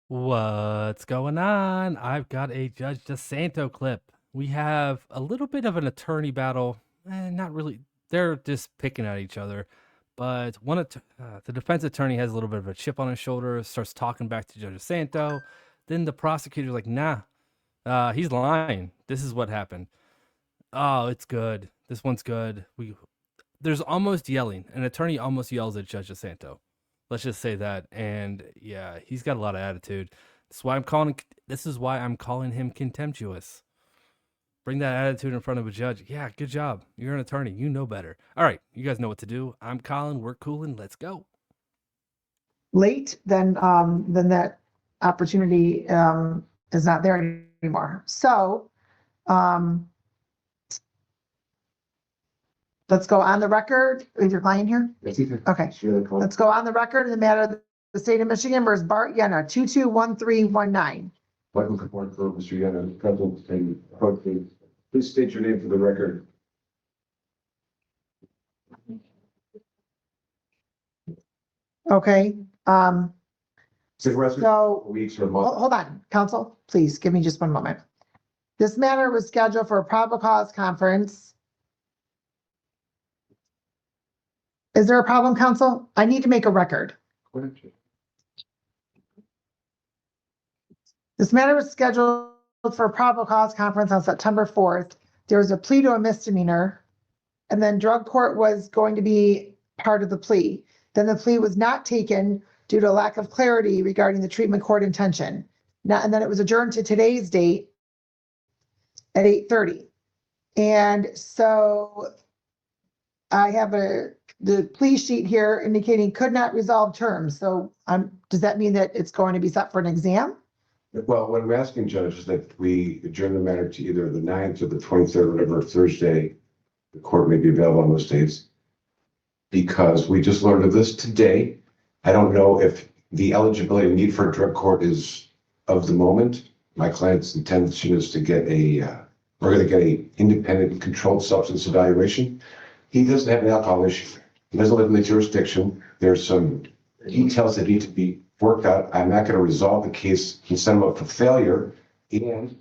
What's going on? I've got a Judge DiSanto clip. We have a little bit of an attorney battle. Not really. They're just picking at each other. But the defense attorney has a little bit of a chip on his shoulder, starts talking back to Judge DiSanto. Then the prosecutor's like, nah, he's lying. This is what happened. Oh, it's good. This one's good. There's almost yelling. An attorney almost yells at Judge DiSanto. Let's just say that. And yeah, he's got a lot of attitude. This is why I'm calling him contemptuous. Bring that attitude in front of a judge. Yeah, good job. You're an attorney. You know better. All right, you guys know what to do. I'm Colin. We're cooling. Let's go. Late, then that opportunity is not there anymore. So let's go on the record. Is your client here? Okay. Let's go on the record in the matter of the state of Michigan versus Bart Yenna, 221319. Welcome to court, Mr. Yenna, present and approaching. Please state your name for the record. Okay. So weeks or months. hold on, counsel, please give me just one moment. This matter was scheduled for a probable cause conference. Is there a problem, counsel? I need to make a record. This matter was scheduled for a probable cause conference on September 4th. There was a plea to a misdemeanor, and then drug court was going to be part of the plea. Then the plea was not taken due to lack of clarity regarding the treatment court intention. And then it was adjourned to today's date at 8:30. And so I have the plea sheet here indicating could not resolve terms. So does that mean that it's going to be set for an exam? Well, what I'm asking, Judge, is that we adjourn the matter to either the 9th or the 23rd, whatever Thursday the court may be available on those days. Because we just learned of this today. I don't know if the eligibility need for a drug court is of the moment. My client's intention is to get we're going to get a independent controlled substance evaluation. He doesn't have an alcohol issue. He doesn't live in the jurisdiction. There's some details that need to be worked out. I'm not going to resolve the case and send him up for failure. And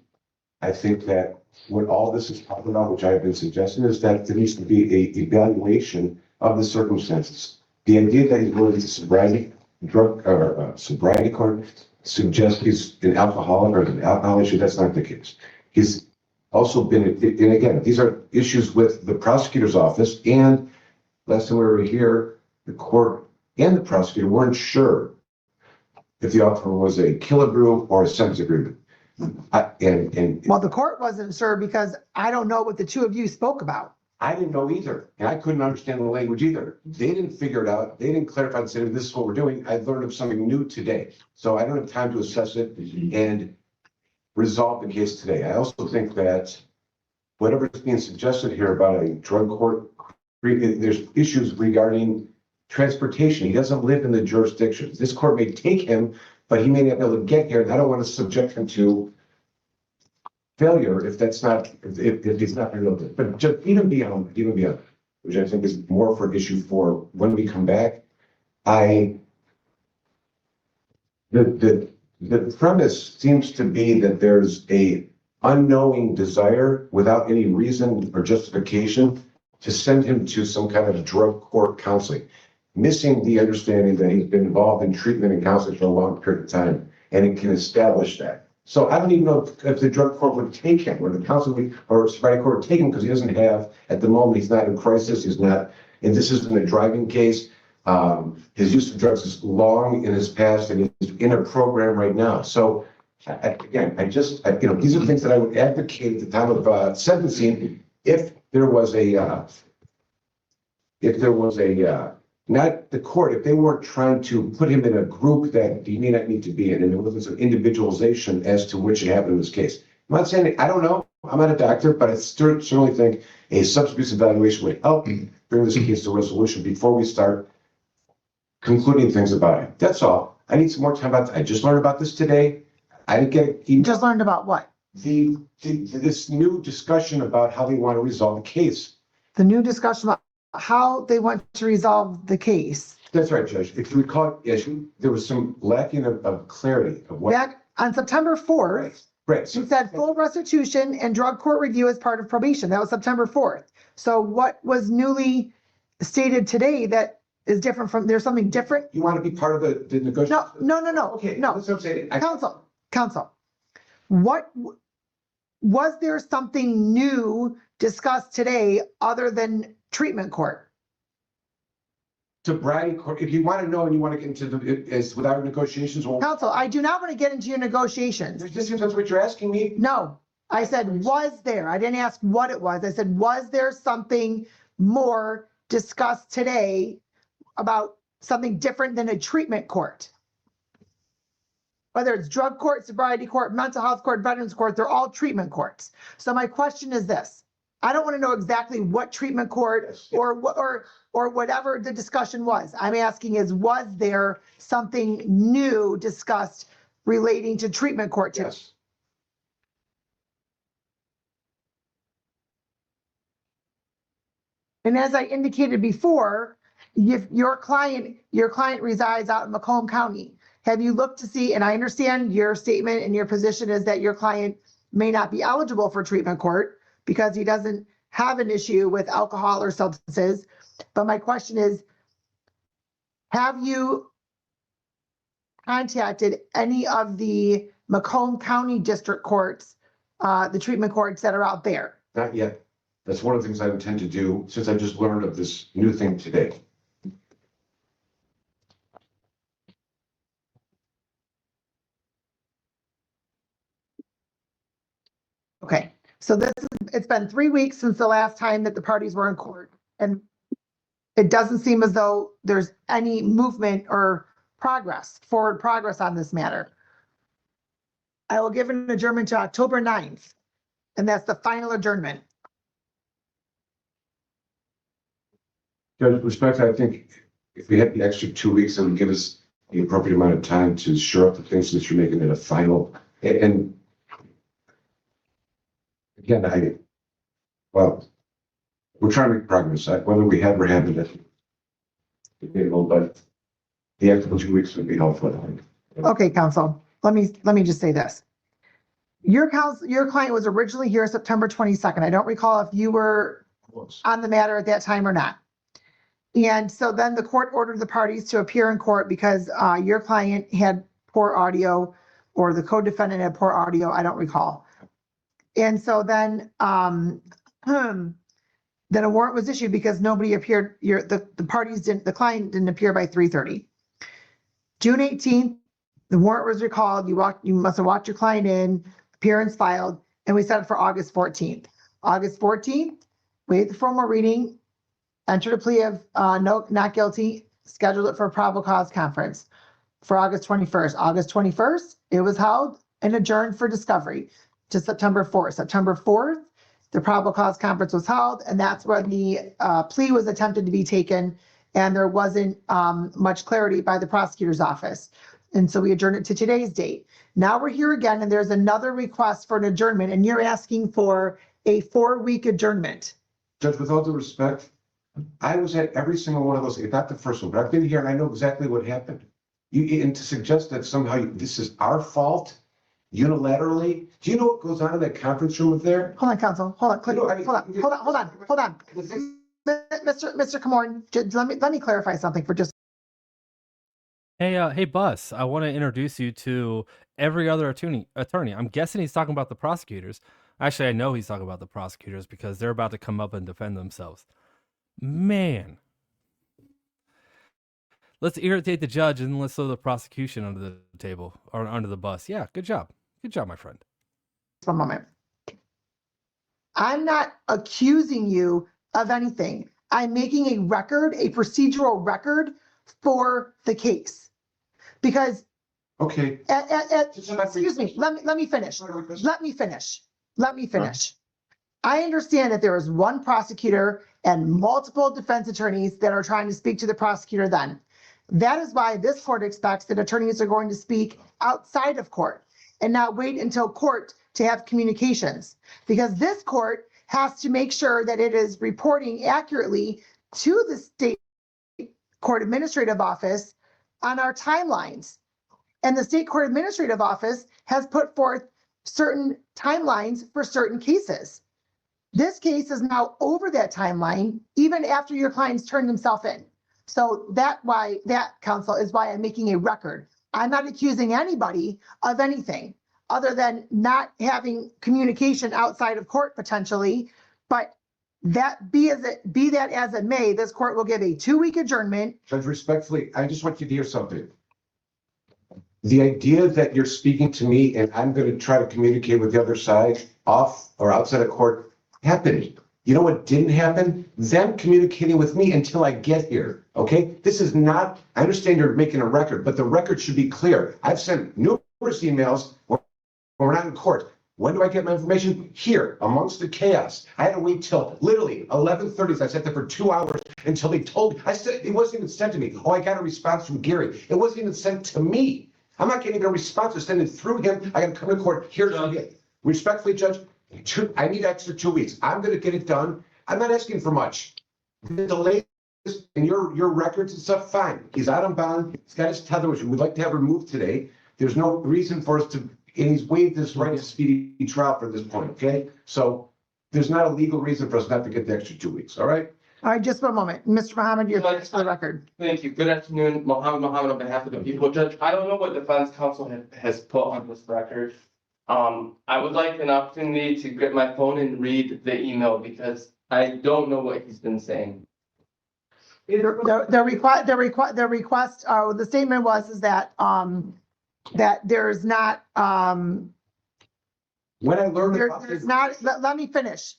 I think that what all this is talking about, which I've been suggesting, is that there needs to be a evaluation of the circumstances. The idea that he's going to sobriety court suggests he's an alcoholic or an alcohol issue. That's not the case. He's also been, and again, these are issues with the prosecutor's office. And last time we were here, the court and the prosecutor weren't sure if the offer was a Killebrew or a sentence agreement. Well, the court wasn't sure because I don't know what the two of you spoke about. I didn't know either, and I couldn't understand the language either. They didn't figure it out. They didn't clarify and say, this is what we're doing. I learned of something new today. So I don't have time to assess it and resolve the case today. I also think that whatever is being suggested here about a drug court, there's issues regarding transportation. He doesn't live in the jurisdiction. This court may take him, but he may not be able to get here. And I don't want to subject him to failure if he's not real. But just even beyond, which I think is more for an issue for when we come back. The premise seems to be that there's a unknowing desire without any reason or justification to send him to some kind of drug court counseling, missing the understanding that he's been involved in treatment and counseling for a long period of time, and it can establish that. So I don't even know if the drug court would take him, or the counseling or sobriety court would take him, because he doesn't have, at the moment, he's not in crisis, he's not, and this isn't a driving case. His use of drugs is long in his past, and he's in a program right now. So again, these are things that I would advocate at the time of sentencing, if there was not the court, if they weren't trying to put him in a group that he may not need to be in, and there wasn't some individualization as to which it happened in this case. I'm not saying, I don't know, I'm not a doctor, but I certainly think a substance abuse evaluation would help bring this case to resolution before we start concluding things about it. That's all. I need some more time about that. I just learned about this today. I didn't get it. You just learned about what? This new discussion about how they want to resolve the case. The new discussion about how they want to resolve the case. That's right, Judge. If you recall, yes, there was some lacking of clarity of what. Back on September 4th, Right. she said full restitution and drug court review as part of probation. That was September 4th. So what was newly stated today that is different from, there's something different? You want to be part of the negotiation? No. Okay, No. that's what I'm saying. Counsel, what, was there something new discussed today other than treatment court? Sobriety court, if you want to know and you want to get into as without negotiations, well, Counsel, I do not want to get into your negotiations. that's what you're asking me. No, I said, was there? I didn't ask what it was. I said, was there something more discussed today about something different than a treatment court? Whether it's drug court, sobriety court, mental health court, veterans court, they're all treatment courts. So my question is this. I don't want to know exactly what treatment court or whatever the discussion was. I'm asking is, was there something new discussed relating to treatment court too? Yes. And as I indicated before, if your client resides out in Macomb County, have you looked to see, and I understand your statement and your position is that your client may not be eligible for treatment court because he doesn't have an issue with alcohol or substances. But my question is, have you contacted any of the Macomb County district courts, the treatment courts that are out there? Not yet. That's one of the things I intend to do since I just learned of this new thing today. Okay, so it's been 3 weeks since the last time that the parties were in court, and it doesn't seem as though there's any movement or forward progress on this matter. I will give an adjournment to October 9th, and that's the final adjournment. Judge, respect, I think if we had the extra 2 weeks, it would give us the appropriate amount of time to shore up the things that you're making it a final. And again, well, we're trying to make progress. Whether we have or haven't, but the extra 2 weeks would be helpful. Okay, counsel, let me just say this. Your client was originally here September 22nd. I don't recall if you were on the matter at that time or not. And so then the court ordered the parties to appear in court because your client had poor audio or the co-defendant had poor audio. I don't recall. And so then then a warrant was issued because nobody appeared. The client didn't appear by 3:30. June 18th, the warrant was recalled. You must have walked your client in, appearance filed, and we set it for August 14th. August 14th, we had the formal reading, entered a plea of not guilty, scheduled it for a probable cause conference for August 21st. August 21st, it was held and adjourned for discovery to September 4th. September 4th, the probable cause conference was held, and that's when the plea was attempted to be taken, and there wasn't much clarity by the prosecutor's office. And so we adjourned it to today's date. Now we're here again, and there's another request for an adjournment, and you're asking for a 4-week adjournment. Judge, with all due respect, I was at every single one of those, not the first one, but I've been here and I know exactly what happened. And to suggest that somehow this is our fault unilaterally, do you know what goes on in that conference room with there? Hold on, counsel. Hold on. Hold on. Mr. Kamorn, let me clarify something for just. Hey, Bus, I want to introduce you to every other attorney. I'm guessing he's talking about the prosecutors. Actually, I know he's talking about the prosecutors because they're about to come up and defend themselves. Man. Let's irritate the judge and let's throw the prosecution under the table or under the bus. Yeah, good job. Good job, my friend. One moment. I'm not accusing you of anything. I'm making a record, a procedural record for the case. Because Okay. excuse me, let me finish. Let me finish. I understand that there is one prosecutor and multiple defense attorneys that are trying to speak to the prosecutor then. That is why this court expects that attorneys are going to speak outside of court and not wait until court to have communications. Because this court has to make sure that it is reporting accurately to the state court administrative office on our timelines. And the state court administrative office has put forth certain timelines for certain cases. This case is now over that timeline, even after your client's turned himself in. So that counsel is why I'm making a record. I'm not accusing anybody of anything other than not having communication outside of court potentially. But that be that as it may, this court will give a 2-week adjournment. Judge, respectfully, I just want you to hear something. The idea that you're speaking to me and I'm going to try to communicate with the other side off or outside of court happened. You know what didn't happen? Them communicating with me until I get here, okay? This is not, I understand you're making a record, but the record should be clear. I've sent numerous emails when we're not in court. When do I get my information? Here, amongst the chaos. I had to wait till literally 11:30. I sat there for 2 hours until they told me. I said, it wasn't even sent to me. Oh, I got a response from Gary. It wasn't even sent to me. I'm not getting a response. It's sent through him. I got to come to court. Here's what I get. Respectfully, Judge, I need extra 2 weeks. I'm going to get it done. I'm not asking for much. The delay in your records and stuff, fine. He's out on bond. He's got his tether, which we'd like to have removed today. There's no reason for us to, and he's waived this right of speedy trial for this point, okay? So there's not a legal reason for us not to get the extra 2 weeks, all right? All right, just one moment. Mr. Mohammed, you're next for the record. Thank you. Good afternoon, Mohammed on behalf of the people. Judge, I don't know what defense counsel has put on this record. I would like an opportunity to get my phone and read the email because I don't know what he's been saying. The statement was that that there's not When I learned about there's this, not, let me finish.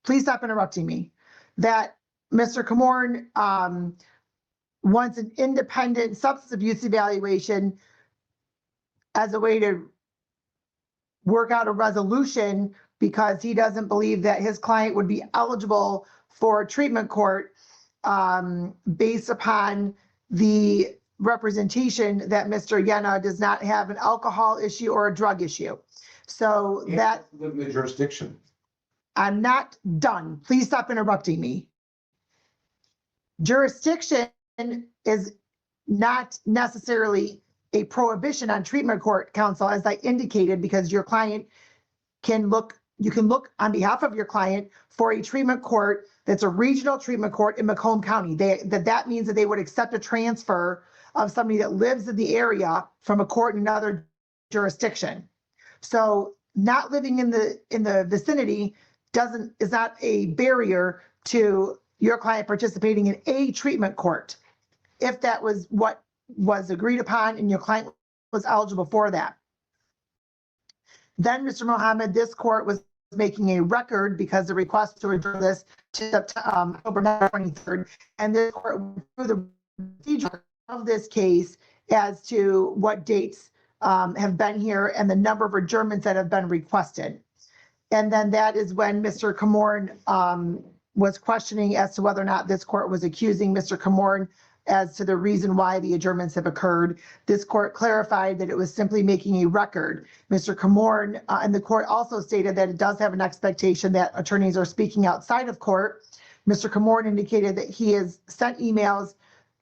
Please stop interrupting me. That Mr. Comorn wants an independent substance abuse evaluation as a way to work out a resolution because he doesn't believe that his client would be eligible for treatment court based upon the representation that Mr. Yena does not have an alcohol issue or a drug issue. So that within the jurisdiction. I'm not done. Please stop interrupting me. Jurisdiction is not necessarily a prohibition on treatment court, counsel, as I indicated, because your client can look, you can look on behalf of your client for a treatment court that's a regional treatment court in Macomb County. That means that they would accept a transfer of somebody that lives in the area from a court in another jurisdiction. So not living in the vicinity is not a barrier to your client participating in a treatment court, if that was what was agreed upon and your client was eligible for that. Then, Mr. Mohammed, this court was making a record because the request to adjourn this to October 23rd, and this court went through the procedure of this case as to what dates have been here and the number of adjournments that have been requested. And then that is when Mr. Comorn was questioning as to whether or not this court was accusing Mr. Comorn as to the reason why the adjournments have occurred. This court clarified that it was simply making a record. Mr. Comorn and the court also stated that it does have an expectation that attorneys are speaking outside of court. Mr. Comorn indicated that he has sent emails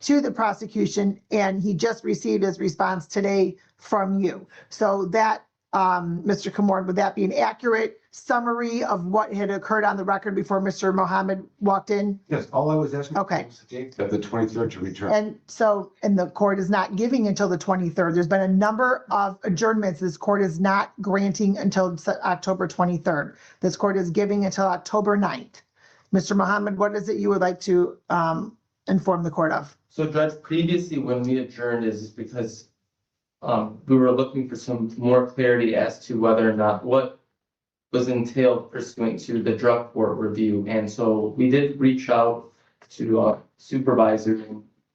to the prosecution and he just received his response today from you. So that, Mr. Comorn, would that be an accurate summary of what had occurred on the record before Mr. Mohammed walked in? Yes, all I was asking. Okay. Was the date of the 23rd to return. And the court is not giving until the 23rd. There's been a number of adjournments. This court is not granting until October 23rd. This court is giving until October 9th. Mr. Mohammed, what is it you would like to inform the court of? So Judge, previously when we adjourned is because we were looking for some more clarity as to whether or not what was entailed pursuant to the drug court review. And so we did reach out to a supervisor.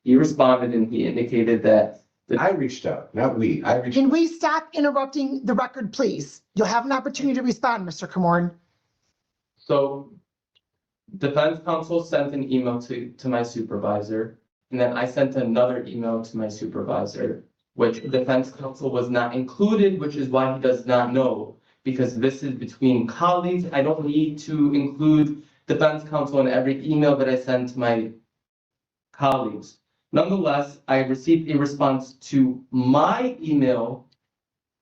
He responded and he indicated that I reached out, not we. Can we stop interrupting the record, please? You'll have an opportunity to respond, Mr. Comorn. So defense counsel sent an email to my supervisor, and then I sent another email to my supervisor, which defense counsel was not included, which is why he does not know, because this is between colleagues. I don't need to include defense counsel in every email that I send to my colleagues. Nonetheless, I received a response to my email,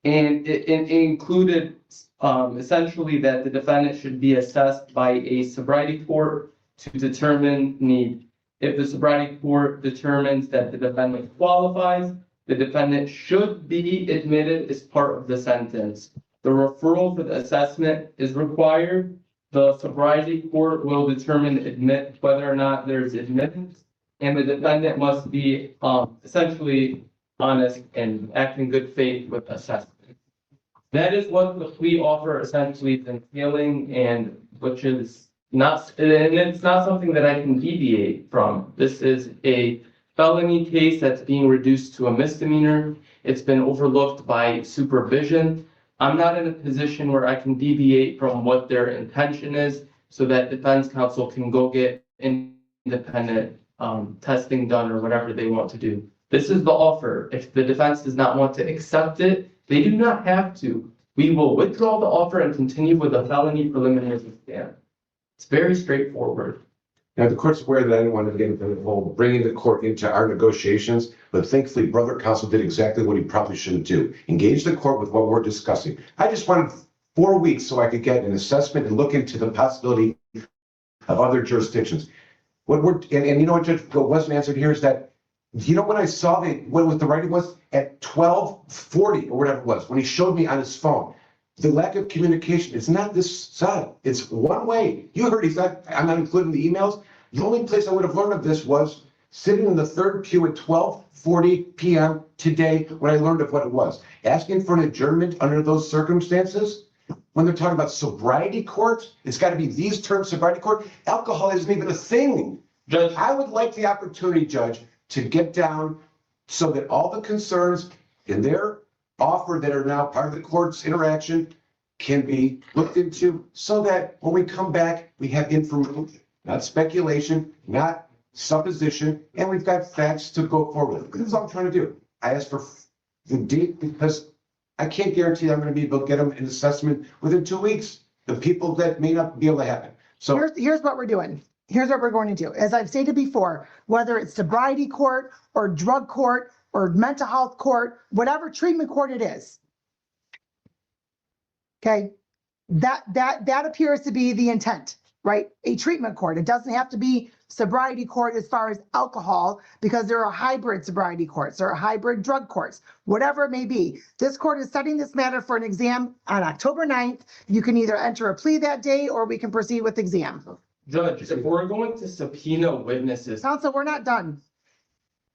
and it included essentially that the defendant should be assessed by a sobriety court to determine need. If the sobriety court determines that the defendant qualifies, the defendant should be admitted as part of the sentence. The referral for the assessment is required. The sobriety court will determine whether or not there's admittance, and the defendant must be essentially honest and act in good faith with assessment. That is what the plea offer essentially is entailing, and which is not, and it's not something that I can deviate from. This is a felony case that's being reduced to a misdemeanor. It's been overlooked by supervision. I'm not in a position where I can deviate from what their intention is so that defense counsel can go get independent testing done or whatever they want to do. This is the offer. If the defense does not want to accept it, they do not have to. We will withdraw the offer and continue with the felony preliminary exam. It's very straightforward. Now, the court's aware that I didn't want to get into the whole bringing the court into our negotiations, but thankfully, brother counsel did exactly what he probably shouldn't do. Engage the court with what we're discussing. I just wanted 4 weeks so I could get an assessment and look into the possibility of other jurisdictions. What we're, and you know what, Judge, what wasn't answered here is that, you know, when I saw what the writing was at 12:40 or whatever it was, when he showed me on his phone, the lack of communication, it's not this side. It's one way. You heard I'm not including the emails. The only place I would have learned of this was sitting in the third pew at 12:40 p.m. today when I learned of what it was. Asking for an adjournment under those circumstances, when they're talking about sobriety court, it's got to be these terms, sobriety court. Alcohol isn't even a thing. Judge, I would like the opportunity, Judge, to get down so that all the concerns in their offer that are now part of the court's interaction can be looked into so that when we come back, we have information, not speculation, not supposition, and we've got facts to go forward. This is all I'm trying to do. I asked for the date because I can't guarantee I'm going to be able to get them an assessment within 2 weeks. The people that may not be able to happen. So Here's what we're doing. Here's what we're going to do. As I've stated before, whether it's sobriety court or drug court or mental health court, whatever treatment court it is. Okay, that appears to be the intent, right? A treatment court. It doesn't have to be sobriety court as far as alcohol, because there are hybrid sobriety courts, there are hybrid drug courts, whatever it may be. This court is setting this matter for an exam on October 9th. You can either enter a plea that day or we can proceed with exam. Judge, if we're going to subpoena witnesses, Counsel, we're not done.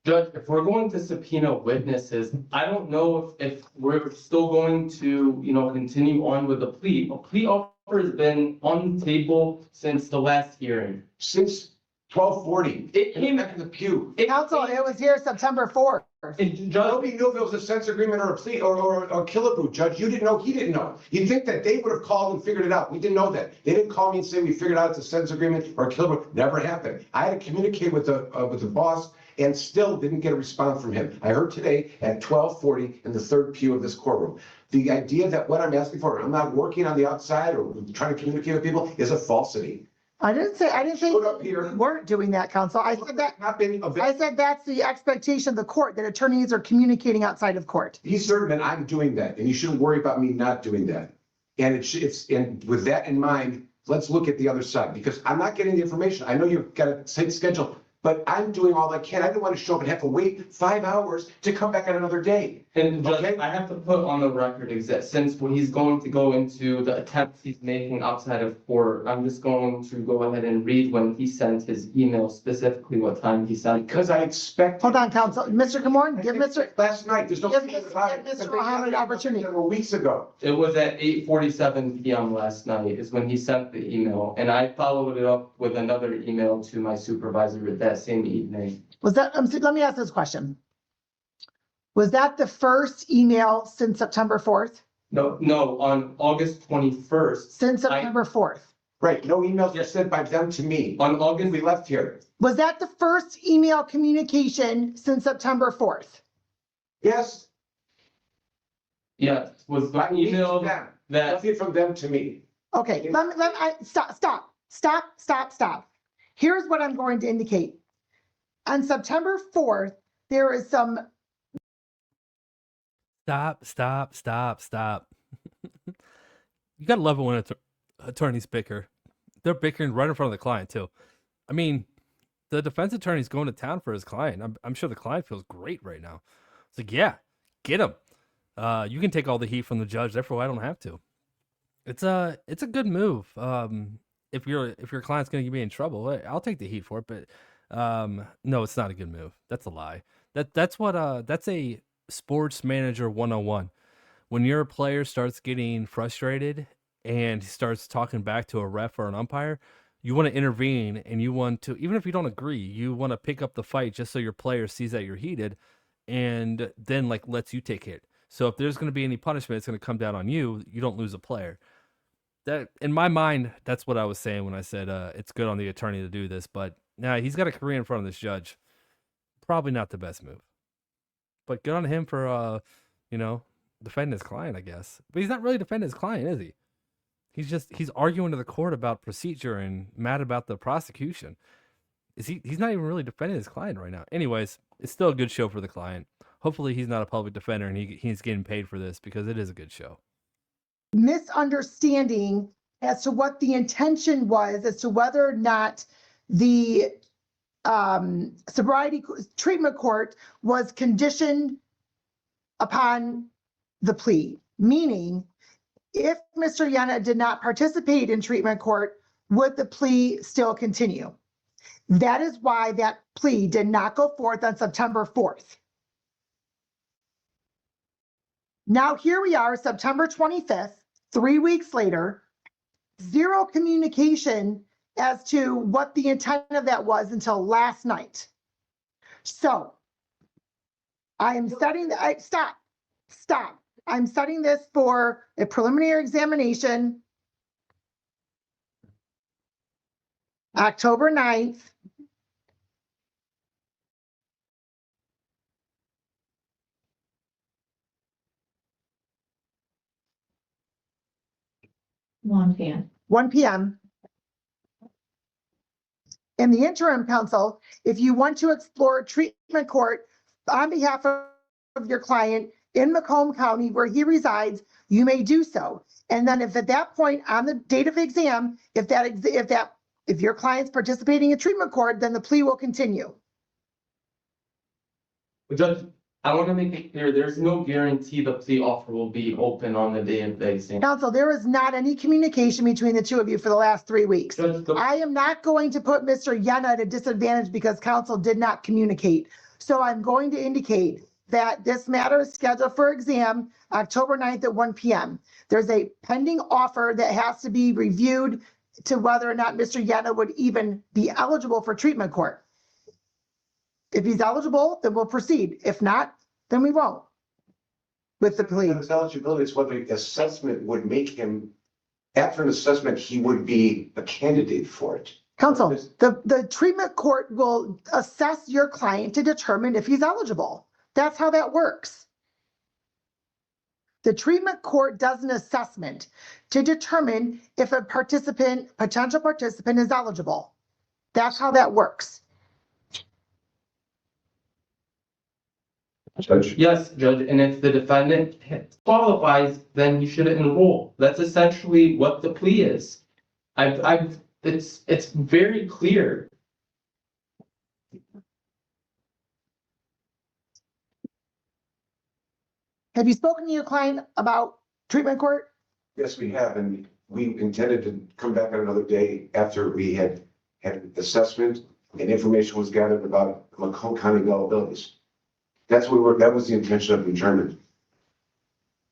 Judge, if we're going to subpoena witnesses, I don't know if we're still going to, continue on with the plea. A plea offer has been on the table since the last hearing. since 12:40, It came back in the pew. Counsel, it was here September 4th. Judge, Nobody knew if it was a sense agreement or a plea or a killaboo, Judge. You didn't know, he didn't know. You'd think that they would have called and figured it out. We didn't know that. They didn't call me and say we figured out it's a sense agreement or a killaboo. Never happened. I had to communicate with the boss and still didn't get a response from him. I heard today at 12:40 in the third pew of this courtroom. The idea that what I'm asking for, I'm not working on the outside or trying to communicate with people, is a falsity. I didn't say Showed up here. we weren't doing that, counsel. I said that. Not been I said that's the expectation of the court, that attorneys are communicating outside of court. He's certain that I'm doing that, and you shouldn't worry about me not doing that. And and with that in mind, let's look at the other side, because I'm not getting the information. I know you've got a tight schedule, but I'm doing all I can. I didn't want to show up and have to wait 5 hours to come back on another day. and Judge, Okay. I have to put on the record since when he's going to go into the attempts he's making outside of court, I'm just going to go ahead and read when he sent his email, specifically what time he sent. Because I expect. Hold on, counsel. Mr. Kamorn, give Mr. Last night, there's no. Give Mr. Muhammad an opportunity. Several weeks ago. It was at 8:47 p.m. last night is when he sent the email, and I followed it up with another email to my supervisor that same evening. Was that, let me ask this question. Was that the first email since September 4th? No, on August 21st. Since September 4th? Right, no emails were sent by them to me. On When August, we left here. Was that the first email communication since September 4th? Yes. yeah, was the I need email them. that, Nothing from them to me. Okay, stop. Here's what I'm going to indicate. On September 4th, there is some, Stop. You gotta love it when attorneys bicker. They're bickering right in front of the client too. I mean, the defense attorney's going to town for his client. I'm sure the client feels great right now. It's like, yeah, get him. You can take all the heat from the judge. Therefore, I don't have to. It's a good move. If your client's gonna get me in trouble, I'll take the heat for it. But no, it's not a good move. That's a lie. That's a sports manager 101. When your player starts getting frustrated and starts talking back to a ref or an umpire, you want to intervene, and you want to, even if you don't agree, you want to pick up the fight just so your player sees that you're heated and then like lets you take it. So if there's going to be any punishment, it's going to come down on you. You don't lose a player. That, in my mind, that's what I was saying when I said it's good on the attorney to do this. But now he's got a career in front of this judge. Probably not the best move. But good on him for defending his client, I guess. But he's not really defending his client, is he? He's arguing to the court about procedure and mad about the prosecution. He's not even really defending his client right now. Anyways, it's still a good show for the client. Hopefully he's not a public defender and he's getting paid for this, because it is a good show. misunderstanding as to what the intention was, as to whether or not the sobriety treatment court was conditioned upon the plea. Meaning, if Mr. Yana did not participate in treatment court, would the plea still continue? That is why that plea did not go forth on September 4th. Now here we are, September 25th, 3 weeks later, zero communication as to what the intent of that was until last night. So I am setting, stop. I'm setting this for a preliminary examination, October 9th. One PM. 1 p.m. In the interim, counsel, if you want to explore treatment court on behalf of your client in Macomb County where he resides, you may do so. And then if at that point on the date of exam, if your client's participating in treatment court, then the plea will continue. Judge, I want to make it clear, there's no guarantee the plea offer will be open on the day of the exam. Counsel, there is not any communication between the two of you for the last 3 weeks. Judge, I am not going to put Mr. Yana at a disadvantage because counsel did not communicate. So I'm going to indicate that this matter is scheduled for exam October 9th at 1 p.m. There's a pending offer that has to be reviewed to whether or not Mr. Yana would even be eligible for treatment court. If he's eligible, then we'll proceed. If not, then we won't with the plea. His eligibility is whether the assessment would make him, after an assessment, he would be a candidate for it. Counsel, the treatment court will assess your client to determine if he's eligible. That's how that works. The treatment court does an assessment to determine if a potential participant is eligible. That's how that works. Judge? yes, Judge, and if the defendant qualifies, then he should enroll. That's essentially what the plea is. It's very clear. Have you spoken to your client about treatment court? Yes, we have, and we intended to come back on another day after we had assessment and information was gathered about Macomb County availabilities. That was the intention of the adjournment.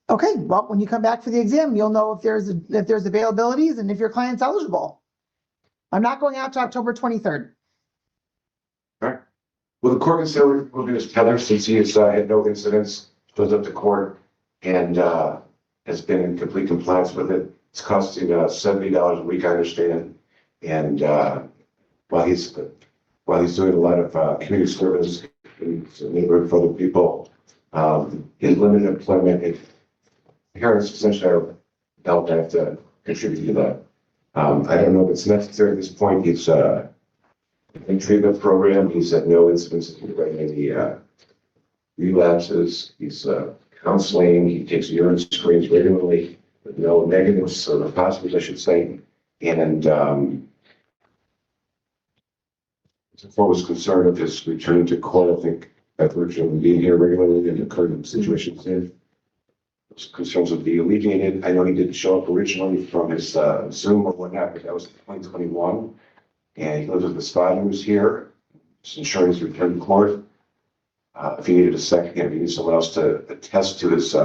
Okay, well, when you come back for the exam, you'll know if there's availabilities and if your client's eligible. I'm not going out to October 23rd. All right. Will the court consider removing his tether since he has had no incidents, shows up to court, and has been in complete compliance with it? It's costing $70 a week, I understand. And while he's doing a lot of community service in the neighborhood for other people, his limited employment, parents essentially don't have to contribute to that. I don't know if it's necessary at this point. He's in treatment program. He's had no incidents of any relapses. He's counseling. He takes urine screens regularly with no negatives or positives, I should say. And the court was concerned of his return to court. I think that virtually being here regularly and the current situation he's in. Those concerns would be alleviated. I know he didn't show up originally from his Zoom or whatnot, but that was 2021. And he lives with his father who's here. Just ensuring his return to court. If he needed a second, if he needed someone else to attest to his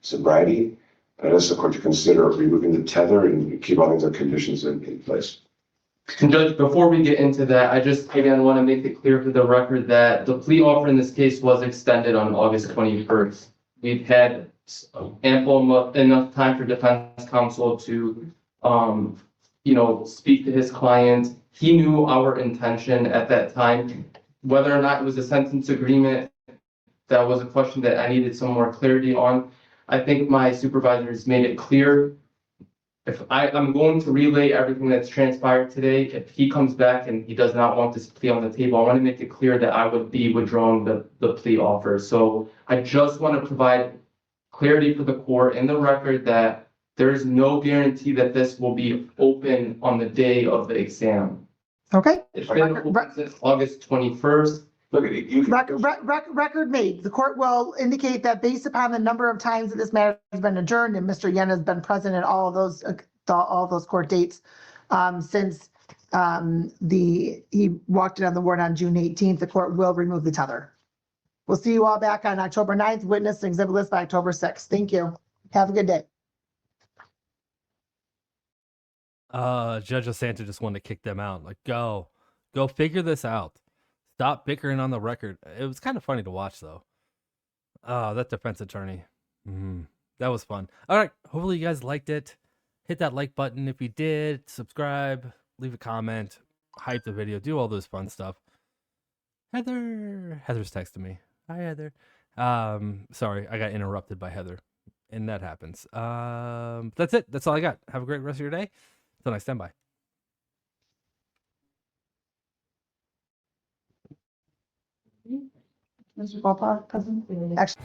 sobriety, I'd ask the court to consider removing the tether and keep all these other conditions in place. And Judge, before we get into that, I just again want to make it clear for the record that the plea offer in this case was extended on August 21st. We've had ample enough time for defense counsel to, speak to his client. He knew our intention at that time. Whether or not it was a sentence agreement, that was a question that I needed some more clarity on. I think my supervisors made it clear. If I'm going to relay everything that's transpired today, if he comes back and he does not want this plea on the table, I want to make it clear that I would be withdrawing the plea offer. So I just want to provide clarity for the court and the record that there is no guarantee that this will be open on the day of the exam. Okay. It's been open since August 21st. Look at it. Record made. The court will indicate that based upon the number of times that this matter has been adjourned and Mr. Yen has been present at all of those court dates since he walked in on the warrant on June 18th, the court will remove the tether. We'll see you all back on October 9th, witness and exhibit list by October 6th. Thank you. Have a good day. Judge DiSanto just wanted to kick them out. Like, go figure this out. Stop bickering on the record. It was kind of funny to watch, though. Oh, that defense attorney. That was fun. All right. Hopefully you guys liked it. Hit that like button if you did. Subscribe. Leave a comment. Hype the video. Do all those fun stuff. Heather's texting me. Hi, Heather. Sorry, I got interrupted by Heather. And that happens. That's it. That's all I got. Have a great rest of your day. Until next time, bye. Mr. Paul, present. Actually.